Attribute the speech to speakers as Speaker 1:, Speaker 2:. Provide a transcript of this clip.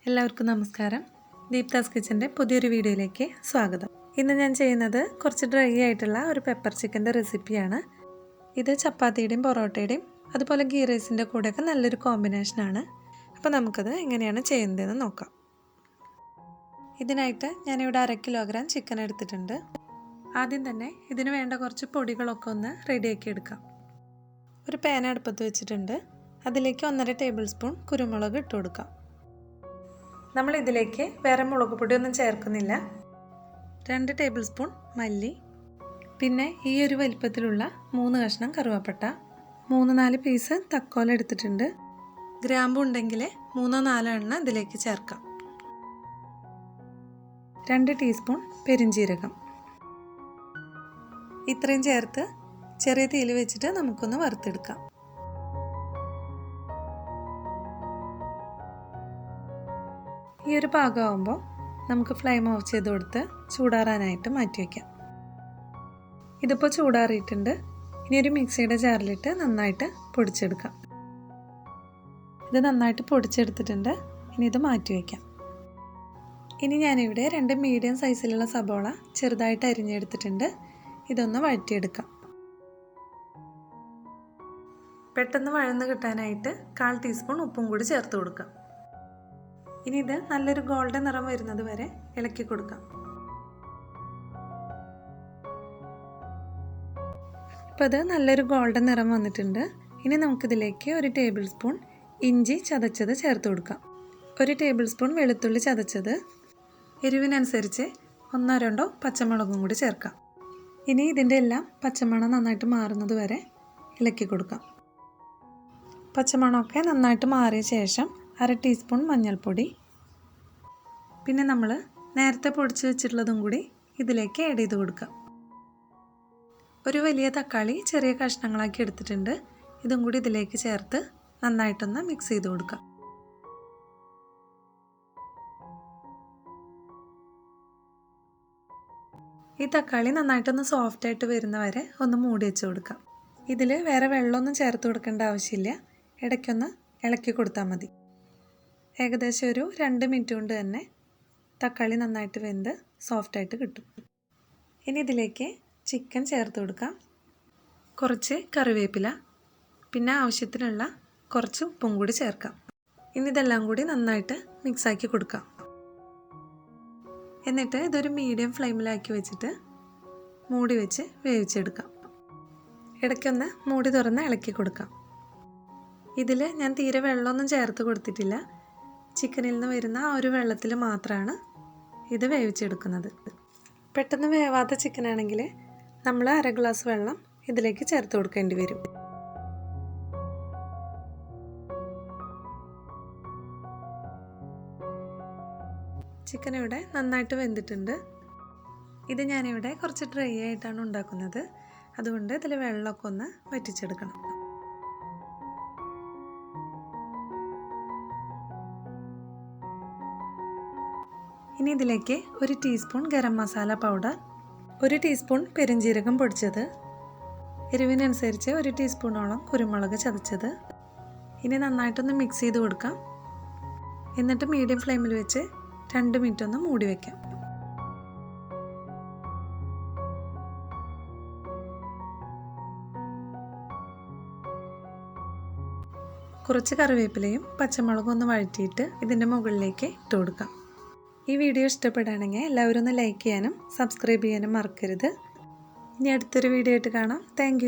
Speaker 1: എല്ലാവർക്കും നമസ്കാരം. ദീപ്താസ് കിച്ചൻ്റെ പുതിയൊരു വീഡിയോയിലേക്ക് സ്വാഗതം. ഇന്ന് ഞാൻ ചെയ്യുന്നത് കുറച്ച് ഡ്രൈ ആയിട്ടുള്ള ഒരു പെപ്പർ ചിക്കൻ്റെ റെസിപ്പിയാണ്. ഇത് ചപ്പാത്തിയുടെയും പൊറോട്ടയുടെയും അതുപോലെ ഗീ റൈസിൻ്റെ കൂടെയൊക്കെ നല്ലൊരു കോമ്പിനേഷനാണ്. അപ്പോൾ നമുക്കത് എങ്ങനെയാണ് ചെയ്യുന്നതെന്ന് നോക്കാം. ഇതിനായിട്ട് ഞാനിവിടെ 1/2 കിലോഗ്രാം ചിക്കൻ എടുത്തിട്ടുണ്ട്. ആദ്യം തന്നെ ഇതിന് വേണ്ട കുറച്ച് പൊടികളൊക്കെ ഒന്ന് റെഡിയാക്കി എടുക്കാം. ഒരു പാൻ അടുപ്പത്ത് വെച്ചിട്ടുണ്ട്. അതിലേക്ക് 1.5 ടേബിൾ സ്പൂൺ കുരുമുളക് ഇട്ട് കൊടുക്കാം. നമ്മൾ ഇതിലേക്ക് വേറെ മുളക് പൊടിയൊന്നും ചേർക്കുന്നില്ല. 2 ടേബിൾ സ്പൂൺ മല്ലി, പിന്നെ ഈ ഒരു വലിപ്പത്തിലുള്ള 3 കഷ്ണം കറുവപ്പട്ട, 3-4 പീസ് തക്കോല എടുത്തിട്ടുണ്ട്. ഗ്രാമ്പു ഉണ്ടെങ്കിൽ 3-4 എണ്ണം ഇതിലേക്ക് ചേർക്കാം. 2 ടീസ്പൂൺ പെരിഞ്ജീരകം. ഇത്രയും ചേർത്ത് ചെറിയ തീയിൽ വെച്ചിട്ട് നമുക്കൊന്ന് വറുത്തെടുക്കാം. ഈ ഒരു പാകമാകുമ്പോൾ നമുക്ക് ഫ്ലെയിം ഓഫ് ചെയ്ത് കൊടുത്ത് ചൂടാറാനായിട്ട് മാറ്റി വയ്ക്കാം. ഇതിപ്പോൾ ചൂടാറിയിട്ടുണ്ട്. ഇനി ഒരു മിക്സിയുടെ ജാറിലിട്ട് നന്നായിട്ട് പൊടിച്ചെടുക്കാം. ഇത് നന്നായിട്ട് പൊടിച്ചെടുത്തിട്ടുണ്ട്. ഇനി ഇത് മാറ്റി വയ്ക്കാം. ഇനി ഞാനിവിടെ 2 മീഡിയം സൈസിലുള്ള സബോള ചെറുതായിട്ട് അരിഞ്ഞെടുത്തിട്ടുണ്ട്. ഇതൊന്ന് വഴറ്റിയെടുക്കാം. പെട്ടെന്ന് വഴന്ന് കിട്ടാനായിട്ട് 1/4 ടീസ്പൂൺ ഉപ്പും കൂടി ചേർത്ത് കൊടുക്കാം. ഇനി ഇത് നല്ലൊരു ഗോൾഡൻ നിറം വരുന്നത് വരെ ഇളക്കി കൊടുക്കാം. ഇപ്പോൾ ഇത് നല്ലൊരു ഗോൾഡൻ നിറം വന്നിട്ടുണ്ട്. ഇനി നമുക്കിതിലേക്ക് 1 ടേബിൾ സ്പൂൺ ഇഞ്ചി ചതച്ചത് ചേർത്ത് കൊടുക്കാം. 1 ടേബിൾ സ്പൂൺ വെളുത്തുള്ളി ചതച്ചത്, എരിവിനനുസരിച്ച് 1-2 പച്ചമുളകും കൂടി ചേർക്കാം. ഇനി ഇതിൻ്റെ എല്ലാം പച്ചമണം നന്നായിട്ട് മാറുന്നത് വരെ ഇളക്കി കൊടുക്കാം. പച്ചമണമൊക്കെ നന്നായിട്ട് മാറിയ ശേഷം 1/2 ടീസ്പൂൺ മഞ്ഞൾപ്പൊടി, പിന്നെ നമ്മൾ നേരത്തെ പൊടിച്ച് വെച്ചിട്ടുള്ളതും കൂടി ഇതിലേക്ക് ആഡ് ചെയ്ത് കൊടുക്കാം. ഒരു വലിയ തക്കാളി ചെറിയ കഷ്ണങ്ങളാക്കി എടുത്തിട്ടുണ്ട്. ഇതും കൂടി ഇതിലേക്ക് ചേർത്ത് നന്നായിട്ടൊന്ന് മിക്സ് ചെയ്ത് കൊടുക്കാം. ഈ തക്കാളി നന്നായിട്ടൊന്ന് സോഫ്റ്റായിട്ട് വരുന്നവരെ ഒന്ന് മൂടി വെച്ച് കൊടുക്കാം. ഇതിൽ വേറെ വെള്ളമൊന്നും ചേർത്ത് കൊടുക്കേണ്ട ആവശ്യമില്ല. ഇടയ്ക്കൊന്ന് ഇളക്കി കൊടുത്താൽ മതി. ഏകദേശം ഒരു 2 മിനിറ്റ് കൊണ്ട് തന്നെ തക്കാളി നന്നായിട്ട് വെന്ത് സോഫ്റ്റായിട്ട് കിട്ടും. ഇനി ഇതിലേക്ക് ചിക്കൻ ചേർത്ത് കൊടുക്കാം. കുറച്ച് കറിവേപ്പില, പിന്നെ ആവശ്യത്തിനുള്ള കുറച്ച് ഉപ്പും കൂടി ചേർക്കാം. ഇനി ഇതെല്ലാം കൂടി നന്നായിട്ട് മിക്സാക്കി കൊടുക്കാം. എന്നിട്ട് ഇതൊരു മീഡിയം ഫ്ലെയിമിലാക്കി വെച്ചിട്ട് മൂടി വെച്ച് വേവിച്ചെടുക്കാം. ഇടയ്ക്കൊന്ന് മൂടി തുറന്ന് ഇളക്കി കൊടുക്കാം. ഇതിൽ ഞാൻ തീരെ വെള്ളമൊന്നും ചേർത്ത് കൊടുത്തിട്ടില്ല. ചിക്കനിൽ നിന്ന് വരുന്ന ആ ഒരു വെള്ളത്തിൽ മാത്രമാണ് ഇത് വേവിച്ചെടുക്കുന്നത്. പെട്ടെന്ന് വേവാത്ത ചിക്കനാണെങ്കിൽ നമ്മൾ 1/2 ഗ്ലാസ് വെള്ളം ഇതിലേക്ക് ചേർത്ത് കൊടുക്കേണ്ടി വരും. ചിക്കൻ ഇവിടെ നന്നായിട്ട് വെന്തിട്ടുണ്ട്. ഇത് ഞാനിവിടെ കുറച്ച് ഡ്രൈ ആയിട്ടാണ് ഉണ്ടാക്കുന്നത്. അതുകൊണ്ട് ഇതിൽ വെള്ളമൊക്കെ ഒന്ന് വറ്റിച്ചെടുക്കണം. ഇനി ഇതിലേക്ക് 1 teaspoon garam masala powder, 1 teaspoon പെരിഞ്ജീരകം പൊടിച്ചത്, എരിവിനനുസരിച്ച് 1 ടീസ്പൂണോളം കുരുമുളക് ചതച്ചത്. ഇനി നന്നായിട്ടൊന്ന് മിക്സ് ചെയ്ത് കൊടുക്കാം. എന്നിട്ട് മീഡിയം ഫ്ലെയിമിൽ വെച്ച് 2 മിനിറ്റ് ഒന്ന് മൂടി വയ്ക്കാം. കുറച്ച് കറിവേപ്പിലയും പച്ചമുളകും ഒന്ന് വഴറ്റിയിട്ട് ഇതിൻ്റെ മുകളിലേക്ക് ഇട്ട് കൊടുക്കാം. ഈ വീഡിയോ ഇഷ്ടപ്പെടുകയാണെങ്കിൽ എല്ലാവരും ഒന്ന് ലൈക്ക് ചെയ്യാനും സബ്സ്ക്രൈബ് ചെയ്യാനും മറക്കരുത്. ഇനി അടുത്തൊരു വീഡിയോ ആയിട്ട് കാണാം. താങ്ക്